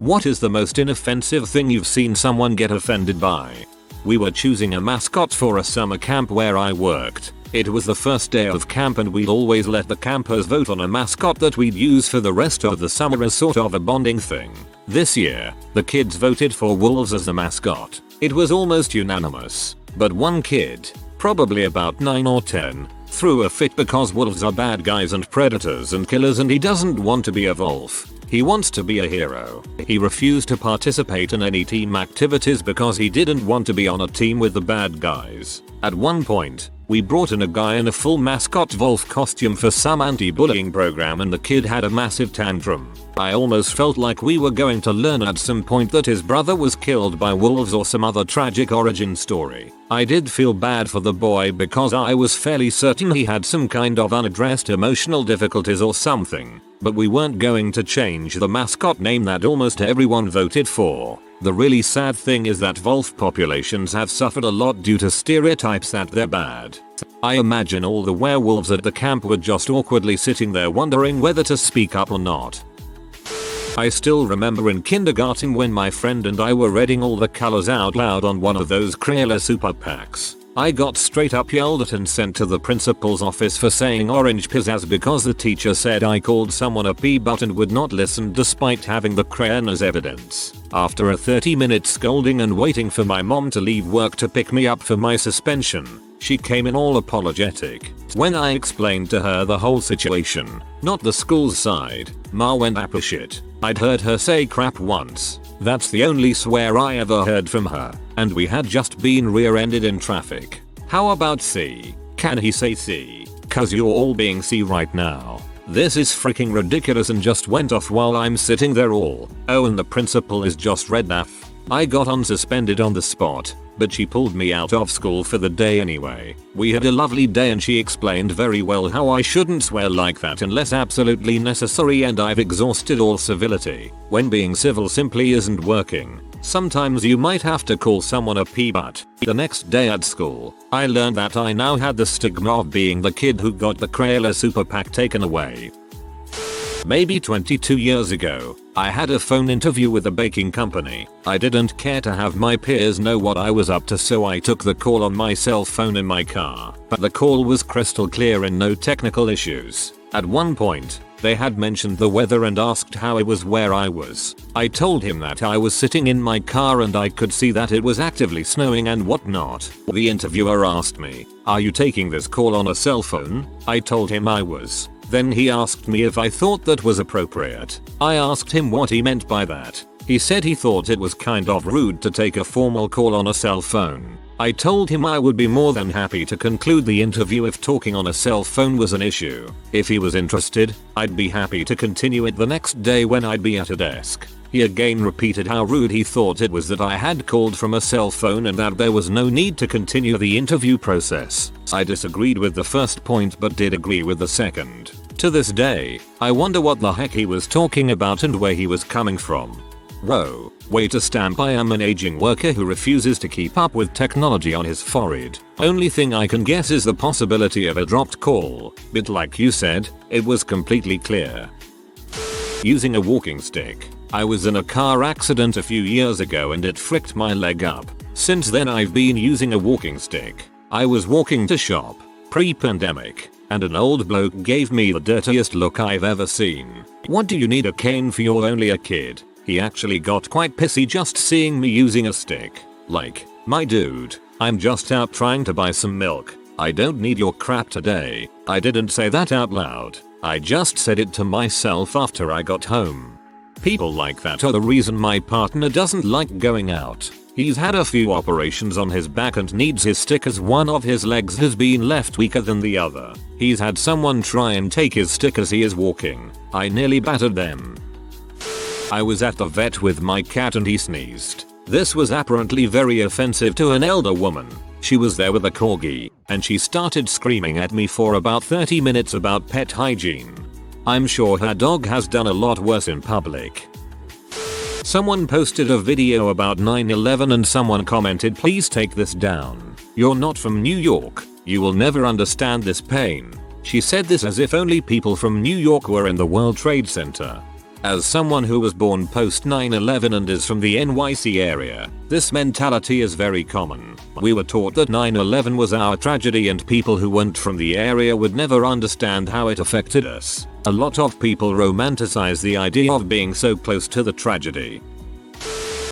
What is the most inoffensive thing you've seen someone get offended by? We were choosing a mascot for a summer camp where I worked. It was the first day of camp and we'd always let the campers vote on a mascot that we'd use for the rest of the summer as sort of a bonding thing. This year, the kids voted for wolves as the mascot. It was almost unanimous. But one kid, probably about 9 or 10, threw a fit because wolves are bad guys and predators and killers and he doesn't want to be a wolf. He wants to be a hero. He refused to participate in any team activities because he didn't want to be on a team with the bad guys. At one point, we brought in a guy in a full mascot wolf costume for some anti-bullying program and the kid had a massive tantrum. I almost felt like we were going to learn at some point that his brother was killed by wolves or some other tragic origin story. I did feel bad for the boy because I was fairly certain he had some kind of unaddressed emotional difficulties or something. But we weren't going to change the mascot name that almost everyone voted for. The really sad thing is that wolf populations have suffered a lot due to stereotypes that they're bad. I imagine all the werewolves at the camp were just awkwardly sitting there wondering whether to speak up or not. I still remember in kindergarten when my friend and I were reading all the colors out loud on one of those Crayola super packs. I got straight up yelled at and sent to the principal's office for saying orange pizzazz because the teacher said I called someone a p-butt and would not listen despite having the crayon as evidence. After a 30-minute scolding and waiting for my mom to leave work to pick me up for my suspension, she came in all apologetic. When I explained to her the whole situation, not the school's side, Ma went apeshit. I'd heard her say crap once. That's the only swear I ever heard from her, and we had just been rear-ended in traffic. How about C? Can he say C? Cause you're all being C right now. This is freaking ridiculous and just went off while I'm sitting there all, oh and the principal is just red F. I got unsuspended on the spot, but she pulled me out of school for the day anyway. We had a lovely day and she explained very well how I shouldn't swear like that unless absolutely necessary and I've exhausted all civility. When being civil simply isn't working, sometimes you might have to call someone a p-butt. The next day at school, I learned that I now had the stigma of being the kid who got the Crayola super pack taken away. Maybe 22 years ago, I had a phone interview with a baking company. I didn't care to have my peers know what I was up to so I took the call on my cell phone in my car. But the call was crystal clear and no technical issues. At one point, they had mentioned the weather and asked how it was where I was. I told him that I was sitting in my car and I could see that it was actively snowing and whatnot. The interviewer asked me, "Are you taking this call on a cell phone?" I told him I was. Then he asked me if I thought that was appropriate. I asked him what he meant by that. He said he thought it was kind of rude to take a formal call on a cell phone. I told him I would be more than happy to conclude the interview if talking on a cell phone was an issue. If he was interested, I'd be happy to continue it the next day when I'd be at a desk. He again repeated how rude he thought it was that I had called from a cell phone and that there was no need to continue the interview process. I disagreed with the first point but did agree with the second. To this day, I wonder what the heck he was talking about and where he was coming from. Whoa, way to stamp I am an aging worker who refuses to keep up with technology on his forehead. Only thing I can guess is the possibility of a dropped call, but like you said, it was completely clear. Using a walking stick. I was in a car accident a few years ago and it fricked my leg up. Since then I've been using a walking stick. I was walking to shop, pre-pandemic, and an old bloke gave me the dirtiest look I've ever seen. "What do you need a cane for, you're only a kid?" He actually got quite pissy just seeing me using a stick. Like, my dude, I'm just out trying to buy some milk. I don't need your crap today. I didn't say that out loud. I just said it to myself after I got home. People like that are the reason my partner doesn't like going out. He's had a few operations on his back and needs his stick as one of his legs has been left weaker than the other. He's had someone try and take his stick as he is walking. I nearly battered them. I was at the vet with my cat and he sneezed. This was apparently very offensive to an elder woman. She was there with a corgi, and she started screaming at me for about 30 minutes about pet hygiene. I'm sure her dog has done a lot worse in public. Someone posted a video about 9/11 and someone commented, "Please take this down. You're not from New York. You will never understand this pain." She said this as if only people from New York were in the World Trade Center. As someone who was born post 9/11 and is from the NYC area, this mentality is very common. We were taught that 9/11 was our tragedy and people who weren't from the area would never understand how it affected us. A lot of people romanticize the idea of being so close to the tragedy.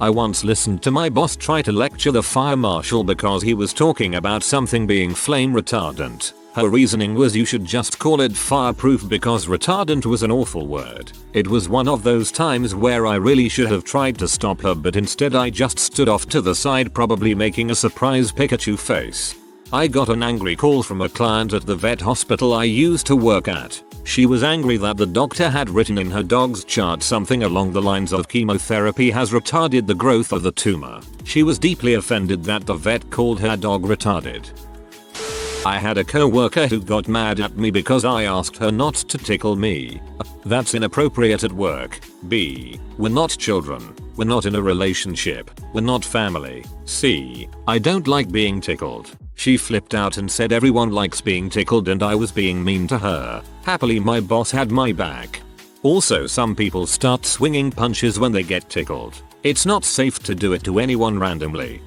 I once listened to my boss try to lecture the fire marshal because he was talking about something being flame retardant. Her reasoning was you should just call it fireproof because retardant was an awful word. It was one of those times where I really should have tried to stop her, but instead I just stood off to the side, probably making a surprise Pikachu face. I got an angry call from a client at the vet hospital I used to work at. She was angry that the doctor had written in her dog's chart something along the lines of chemotherapy has retarded the growth of the tumor. She was deeply offended that the vet called her dog retarded. I had a co-worker who got mad at me because I asked her not to tickle me. That's inappropriate at work. B. We're not children. We're not in a relationship. We're not family. C. I don't like being tickled. She flipped out and said everyone likes being tickled and I was being mean to her. Happily my boss had my back. Also, some people start swinging punches when they get tickled. It's not safe to do it to anyone randomly.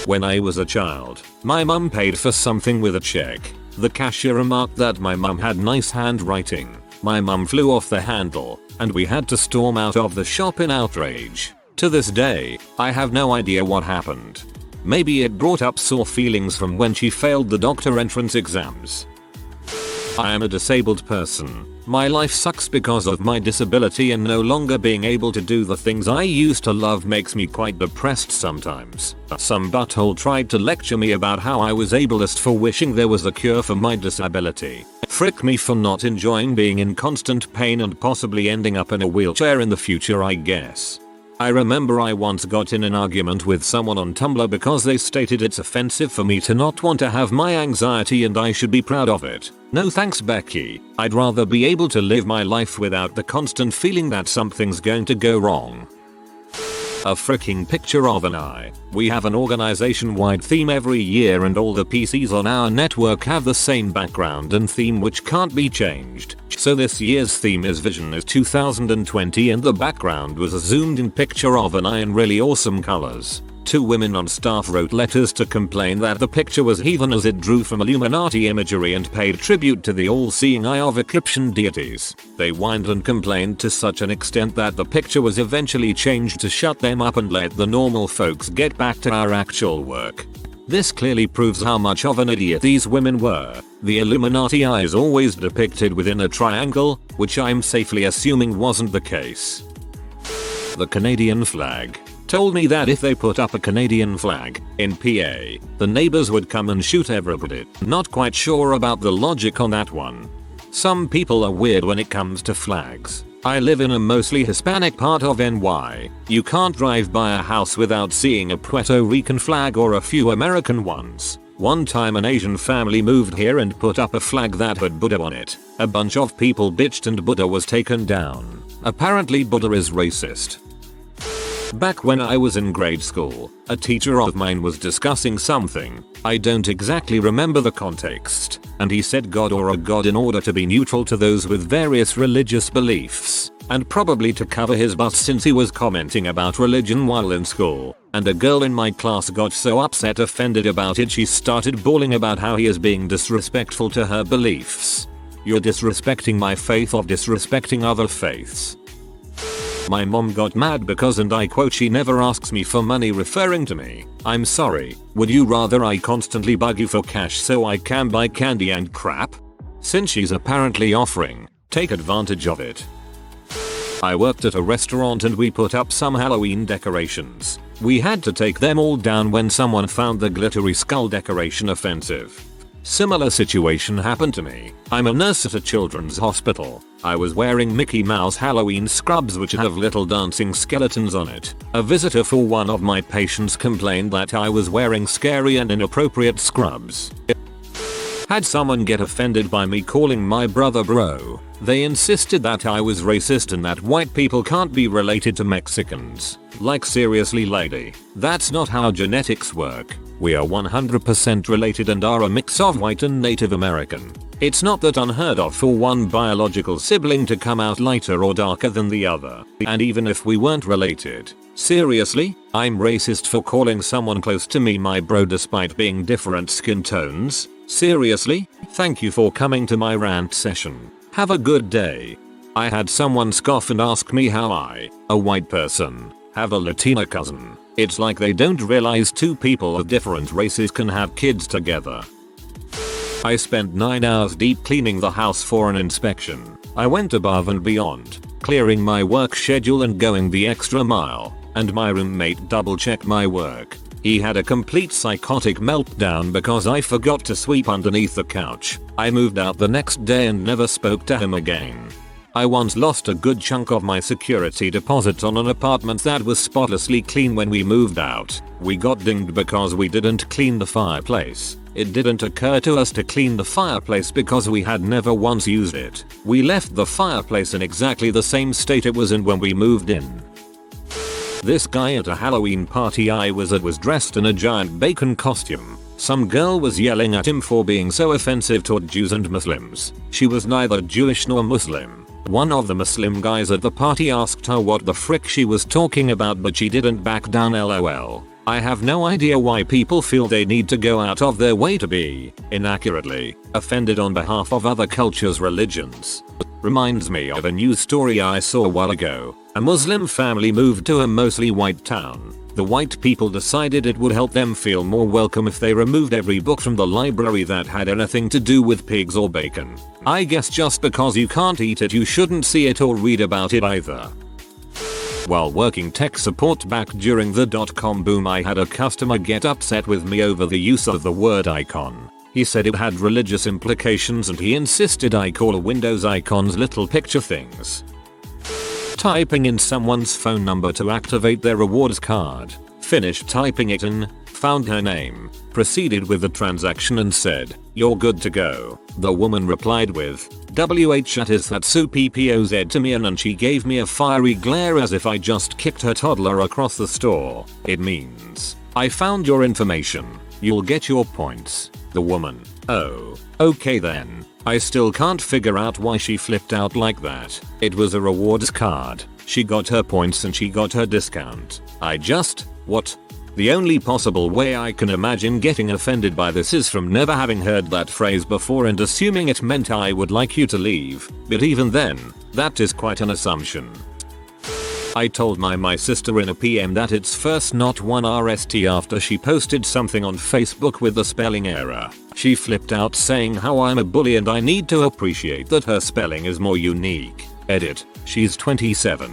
When I was a child, my mum paid for something with a check. The cashier remarked that my mum had nice handwriting. My mum flew off the handle, and we had to storm out of the shop in outrage. To this day, I have no idea what happened. Maybe it brought up sore feelings from when she failed the doctor entrance exams. I am a disabled person. My life sucks because of my disability, and no longer being able to do the things I used to love makes me quite depressed sometimes. Some butthole tried to lecture me about how I was ableist for wishing there was a cure for my disability. Frick me for not enjoying being in constant pain and possibly ending up in a wheelchair in the future, I guess. I remember I once got in an argument with someone on Tumblr because they stated it's offensive for me to not want to have my anxiety and I should be proud of it. No thanks, Becky. I'd rather be able to live my life without the constant feeling that something's going to go wrong. A freaking picture of an eye. We have an organization-wide theme every year and all the PCs on our network have the same background and theme which can't be changed. So this year's theme is Vision is 2020 and the background was a zoomed in picture of an eye in really awesome colors. 2 women on staff wrote letters to complain that the picture was heathen as it drew from Illuminati imagery and paid tribute to the all-seeing eye of Egyptian deities. They whined and complained to such an extent that the picture was eventually changed to shut them up and let the normal folks get back to our actual work. This clearly proves how much of an idiot these women were. The Illuminati eye is always depicted within a triangle, which I'm safely assuming wasn't the case. The Canadian flag told me that if they put up a Canadian flag in PA, the neighbors would come and shoot everybody. Not quite sure about the logic on that one. Some people are weird when it comes to flags. I live in a mostly Hispanic part of NY. You can't drive by a house without seeing a Puerto Rican flag or a few American ones. One time an Asian family moved here and put up a flag that had Buddha on it. A bunch of people bitched and Buddha was taken down. Apparently Buddha is racist. Back when I was in grade school, a teacher of mine was discussing something. I don't exactly remember the context, and he said God or a god in order to be neutral to those with various religious beliefs, and probably to cover his butt since he was commenting about religion while in school. And a girl in my class got so offended about it she started bawling about how he is being disrespectful to her beliefs. You're disrespecting my faith of disrespecting other faiths. My mom got mad because, and I quote, she never asks me for money, referring to me. I'm sorry, would you rather I constantly bug you for cash so I can buy candy and crap? Since she's apparently offering, take advantage of it. I worked at a restaurant and we put up some Halloween decorations. We had to take them all down when someone found the glittery skull decoration offensive. Similar situation happened to me. I'm a nurse at a children's hospital. I was wearing Mickey Mouse Halloween scrubs which have little dancing skeletons on it. A visitor for one of my patients complained that I was wearing scary and inappropriate scrubs. Had someone get offended by me calling my brother bro. They insisted that I was racist and that white people can't be related to Mexicans. Like seriously, lady, that's not how genetics work. We are 100% related and are a mix of white and Native American. It's not that unheard of for one biological sibling to come out lighter or darker than the other. And even if we weren't related, seriously, I'm racist for calling someone close to me my bro despite being different skin tones? Seriously? Thank you for coming to my rant session. Have a good day. I had someone scoff and ask me how I, a white person, have a Latina cousin. It's like they don't realize two people of different races can have kids together. I spent 9 hours deep cleaning the house for an inspection. I went above and beyond, clearing my work schedule and going the extra mile, and my roommate double checked my work. He had a complete psychotic meltdown because I forgot to sweep underneath the couch. I moved out the next day and never spoke to him again. I once lost a good chunk of my security deposit on an apartment that was spotlessly clean when we moved out. We got dinged because we didn't clean the fireplace. It didn't occur to us to clean the fireplace because we had never once used it. We left the fireplace in exactly the same state it was in when we moved in. This guy at a Halloween party I was at was dressed in a giant bacon costume. Some girl was yelling at him for being so offensive toward Jews and Muslims. She was neither Jewish nor Muslim. One of the Muslim guys at the party asked her what the frick she was talking about, but she didn't back down. LOL. I have no idea why people feel they need to go out of their way to be, inaccurately, offended on behalf of other cultures' religions. Reminds me of a news story I saw a while ago. A Muslim family moved to a mostly white town. The white people decided it would help them feel more welcome if they removed every book from the library that had anything to do with pigs or bacon. I guess just because you can't eat it you shouldn't see it or read about it either. While working tech support back during the .com boom, I had a customer get upset with me over the use of the word icon. He said it had religious implications and he insisted I call Windows icons little picture things. Typing in someone's phone number to activate their rewards card. Finished typing it in, found her name, proceeded with the transaction and said, "You're good to go." The woman replied with, "WH is that so PPOZ to me," and she gave me a fiery glare as if I just kicked her toddler across the store. "It means, I found your information. You'll get your points." The woman, "Oh, okay then." I still can't figure out why she flipped out like that. It was a rewards card. She got her points and she got her discount. What? The only possible way I can imagine getting offended by this is from never having heard that phrase before and assuming it meant I would like you to leave. But even then, that is quite an assumption. I told my sister in a PM that it's first not one RST after she posted something on Facebook with a spelling error. She flipped out saying how I'm a bully and I need to appreciate that her spelling is more unique. Edit. She's 27.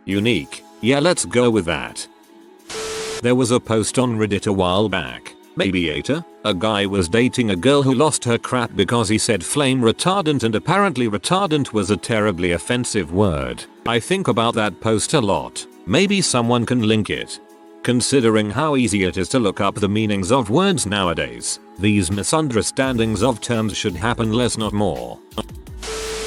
Unique. Yeah, let's go with that. There was a post on Reddit a while back. Maybe later, a guy was dating a girl who lost her crap because he said flame retardant, and apparently retardant was a terribly offensive word. I think about that post a lot. Maybe someone can link it. Considering how easy it is to look up the meanings of words nowadays, these misunderstandings of terms should happen less not more.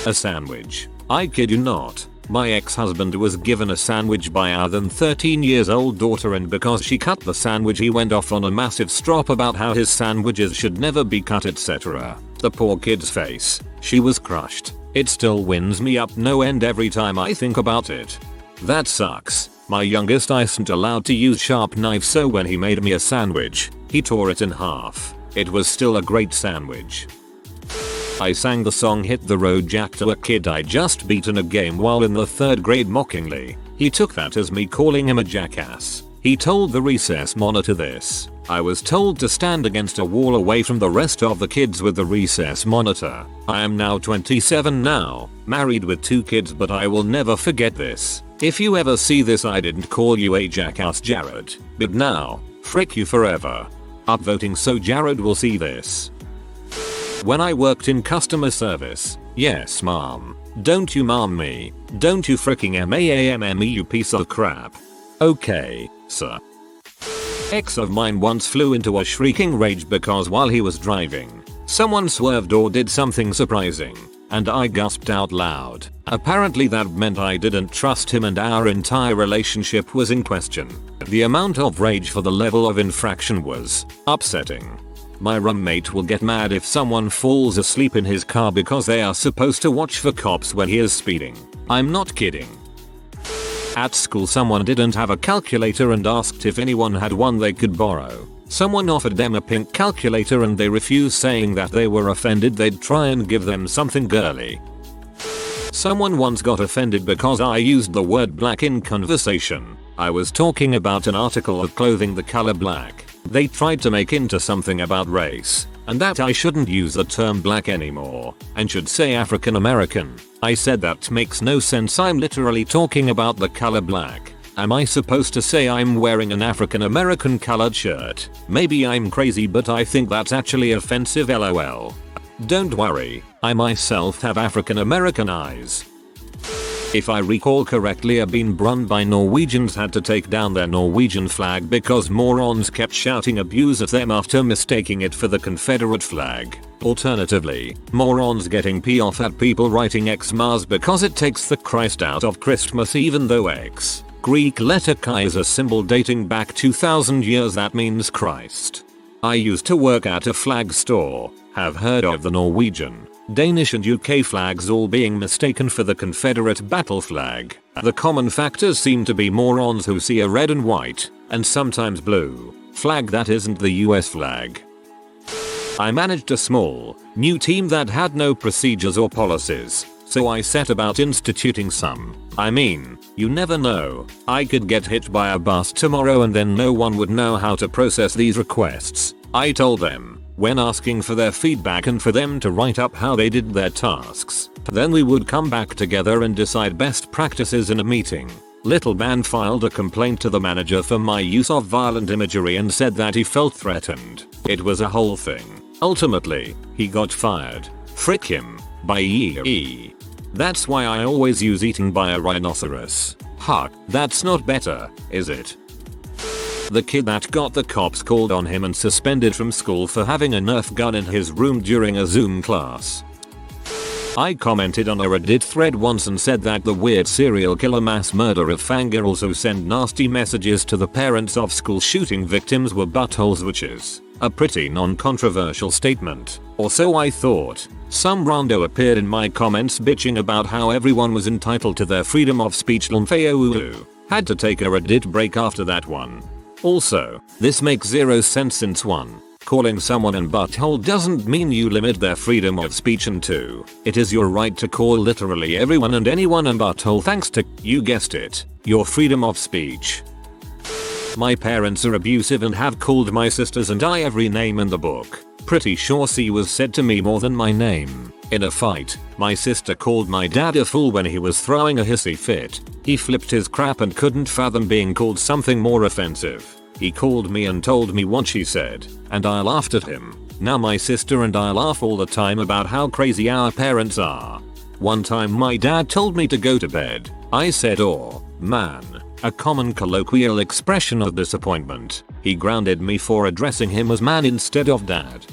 A sandwich. I kid you not. My ex-husband was given a sandwich by our then 13-year-old daughter, and because she cut the sandwich he went off on a massive strop about how his sandwiches should never be cut, etc. The poor kid's face. She was crushed. It still winds me up no end every time I think about it. That sucks. My youngest isn't allowed to use sharp knives, so when he made me a sandwich, he tore it in half. It was still a great sandwich. I sang the song Hit the Road Jack to a kid I just beat in a game while in the 3rd grade mockingly. He took that as me calling him a jackass. He told the recess monitor this. I was told to stand against a wall away from the rest of the kids with the recess monitor. I am now 27 now, married with 2 kids, but I will never forget this. If you ever see this, I didn't call you a jackass, Jared. But now, frick you forever. Upvoting so Jared will see this. When I worked in customer service. Yes, mom. Don't you mom me. Don't you fricking MAAMME, you piece of crap. Okay, sir. Ex of mine once flew into a shrieking rage because while he was driving, someone swerved or did something surprising, and I gasped out loud. Apparently that meant I didn't trust him and our entire relationship was in question. The amount of rage for the level of infraction was upsetting. My roommate will get mad if someone falls asleep in his car because they are supposed to watch for cops when he is speeding. I'm not kidding. At school someone didn't have a calculator and asked if anyone had one they could borrow. Someone offered them a pink calculator and they refused, saying that they were offended they'd try and give them something girly. Someone once got offended because I used the word black in conversation. I was talking about an article of clothing the color black. They tried to make into something about race, and that I shouldn't use the term black anymore, and should say African American. I said that makes no sense, I'm literally talking about the color black. Am I supposed to say I'm wearing an African American colored shirt? Maybe I'm crazy, but I think that's actually offensive, lol. Don't worry, I myself have African American eyes. If I recall correctly, a bean run by Norwegians had to take down their Norwegian flag because morons kept shouting abuse at them after mistaking it for the Confederate flag. Alternatively, morons getting pee off at people writing Xmas because it takes the Christ out of Christmas, even though X, Greek letter chi, is a symbol dating back 2000 years that means Christ. I used to work at a flag store, have heard of the Norwegian, Danish and UK flags all being mistaken for the Confederate battle flag. The common factors seem to be morons who see a red and white, and sometimes blue, flag that isn't the US flag. I managed a small, new team that had no procedures or policies, so I set about instituting some. I mean, you never know, I could get hit by a bus tomorrow and then no one would know how to process these requests. I told them, when asking for their feedback, and for them to write up how they did their tasks. Then we would come back together and decide best practices in a meeting. Little man filed a complaint to the manager for my use of violent imagery and said that he felt threatened. It was a whole thing. Ultimately, he got fired. Frick him. Bye. That's why I always use eaten by a rhinoceros. Ha, that's not better, is it? The kid that got the cops called on him and suspended from school for having a Nerf gun in his room during a Zoom class. I commented on a Reddit thread once and said that the weird serial killer mass murderer fangirls who send nasty messages to the parents of school shooting victims were buttholes, which is a pretty non-controversial statement, or so I thought. Some rando appeared in my comments bitching about how everyone was entitled to their freedom of speech. Had to take a Reddit break after that one. Also, this makes zero sense since 1. Calling someone an butthole doesn't mean you limit their freedom of speech, and 2. It is your right to call literally everyone and anyone an butthole thanks to, you guessed it, your freedom of speech. My parents are abusive and have called my sisters and I every name in the book. Pretty sure C was said to me more than my name. In a fight, my sister called my dad a fool when he was throwing a hissy fit. He flipped his crap and couldn't fathom being called something more offensive. He called me and told me what she said, and I laughed at him. Now my sister and I laugh all the time about how crazy our parents are. One time my dad told me to go to bed. I said, "Oh, man," a common colloquial expression of disappointment. He grounded me for addressing him as man instead of dad.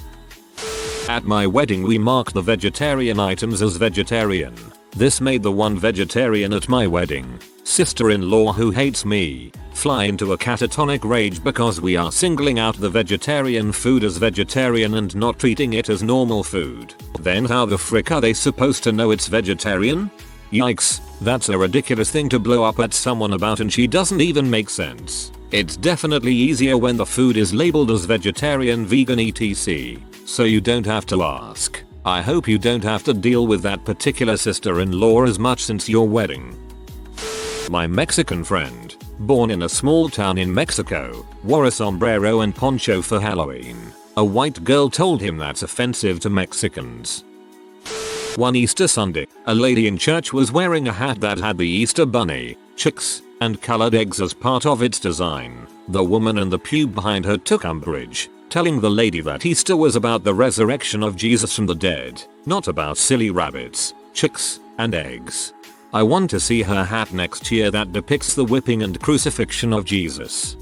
At my wedding we marked the vegetarian items as vegetarian. This made the one vegetarian at my wedding, sister-in-law who hates me, fly into a catatonic rage because we are singling out the vegetarian food as vegetarian and not treating it as normal food. Then how the frick are they supposed to know it's vegetarian? Yikes, that's a ridiculous thing to blow up at someone about, and she doesn't even make sense. It's definitely easier when the food is labeled as vegetarian, vegan, etc. So you don't have to ask. I hope you don't have to deal with that particular sister-in-law as much since your wedding. My Mexican friend, born in a small town in Mexico, wore a sombrero and poncho for Halloween. A white girl told him that's offensive to Mexicans. One Easter Sunday, a lady in church was wearing a hat that had the Easter bunny, chicks, and colored eggs as part of its design. The woman in the pew behind her took umbrage, telling the lady that Easter was about the resurrection of Jesus from the dead, not about silly rabbits, chicks, and eggs. I want to see her hat next year that depicts the whipping and crucifixion of Jesus.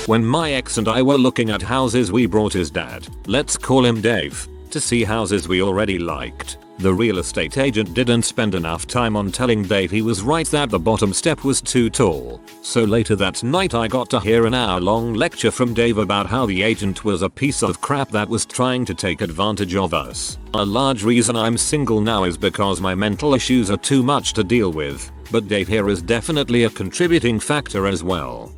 When my ex and I were looking at houses, we brought his dad, let's call him Dave, to see houses we already liked. The real estate agent didn't spend enough time on telling Dave he was right that the bottom step was too tall. So later that night I got to hear an hour-long lecture from Dave about how the agent was a piece of crap that was trying to take advantage of us. A large reason I'm single now is because my mental issues are too much to deal with, but Dave here is definitely a contributing factor as well.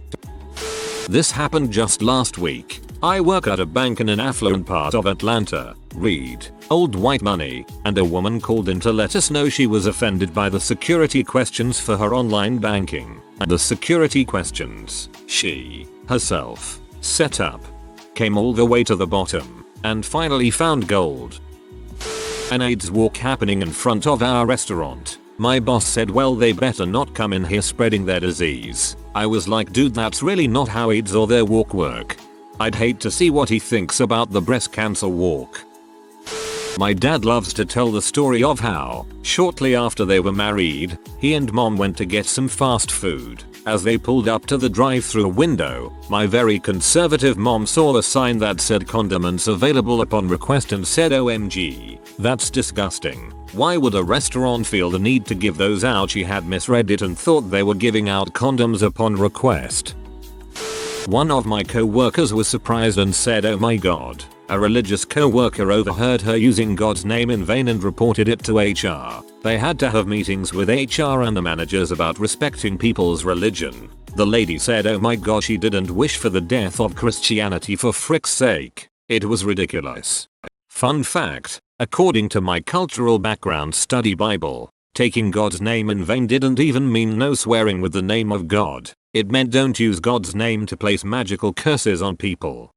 This happened just last week. I work at a bank in an affluent part of Atlanta. Read, old white money, and a woman called in to let us know she was offended by the security questions for her online banking. The security questions she, herself, set up, came all the way to the bottom, and finally found gold. An AIDS walk happening in front of our restaurant. My boss said, well, they better not come in here spreading their disease. I was like, dude, that's really not how AIDS or their walk work. I'd hate to see what he thinks about the breast cancer walk. My dad loves to tell the story of how, shortly after they were married, he and mom went to get some fast food. As they pulled up to the drive-thru window, my very conservative mom saw a sign that said condiments available upon request and said, OMG, that's disgusting. Why would a restaurant feel the need to give those out? She had misread it and thought they were giving out condoms upon request. One of my co-workers was surprised and said, oh my god. A religious co-worker overheard her using God's name in vain and reported it to HR. They had to have meetings with HR and the managers about respecting people's religion. The lady said, oh my gosh, she didn't wish for the death of Christianity for frick's sake. It was ridiculous. Fun fact, according to my cultural background study Bible, taking God's name in vain didn't even mean no swearing with the name of God. It meant don't use God's name to place magical curses on people.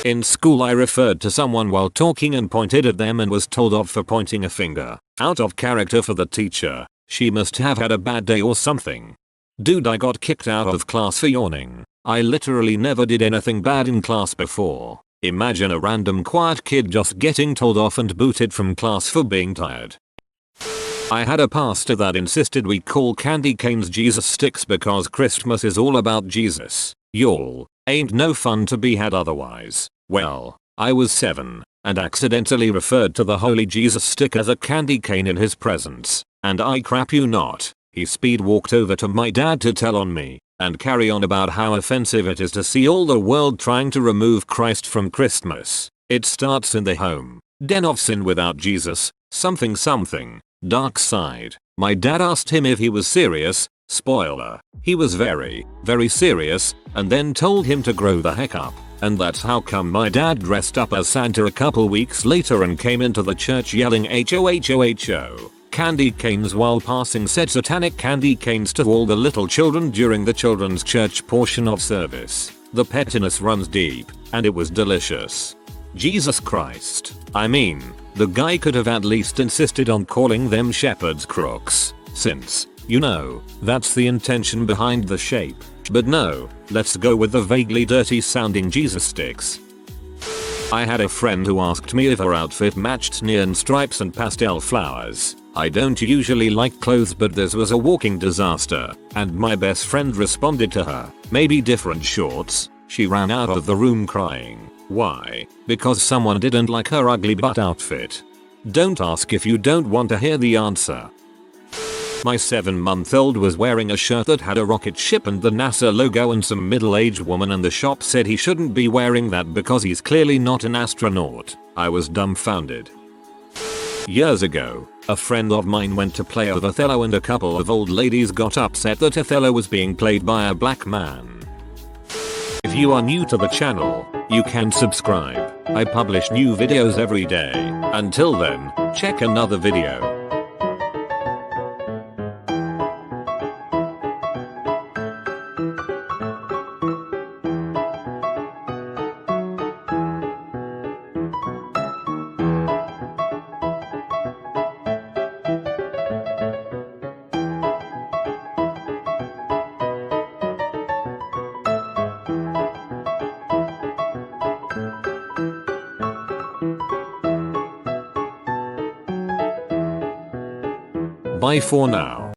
In school I referred to someone while talking and pointed at them and was told off for pointing a finger. Out of character for the teacher. She must have had a bad day or something. Dude, I got kicked out of class for yawning. I literally never did anything bad in class before. Imagine a random quiet kid just getting told off and booted from class for being tired. I had a pastor that insisted we call candy canes Jesus sticks because Christmas is all about Jesus. Y'all, ain't no fun to be had otherwise. Well, I was 7 and accidentally referred to the holy Jesus stick as a candy cane in his presence, and I crap you not, he speed walked over to my dad to tell on me and carry on about how offensive it is to see all the world trying to remove Christ from Christmas. It starts in the home. Den of sin without Jesus, something something. Dark side. My dad asked him if he was serious. Spoiler. He was very, very serious, and then told him to grow the heck up. And that's how come my dad dressed up as Santa a couple weeks later and came into the church yelling HOHOHO. Candy canes while passing said satanic candy canes to all the little children during the children's church portion of service. The pettiness runs deep, and it was delicious. Jesus Christ. I mean, the guy could have at least insisted on calling them shepherd's crooks, since, you know, that's the intention behind the shape. But no, let's go with the vaguely dirty sounding Jesus sticks. I had a friend who asked me if her outfit matched neon stripes and pastel flowers. I don't usually like clothes, but this was a walking disaster, and my best friend responded to her, maybe different shorts. She ran out of the room crying. Why? Because someone didn't like her ugly butt outfit. Don't ask if you don't want to hear the answer. My 7-month-old was wearing a shirt that had a rocket ship and the NASA logo, and some middle-aged woman in the shop said he shouldn't be wearing that because he's clearly not an astronaut. I was dumbfounded. Years ago, a friend of mine went to play with Othello and a couple of old ladies got upset that Othello was being played by a black man. If you are new to the channel, you can subscribe. I publish new videos every day. Until then, check another video. Bye for now.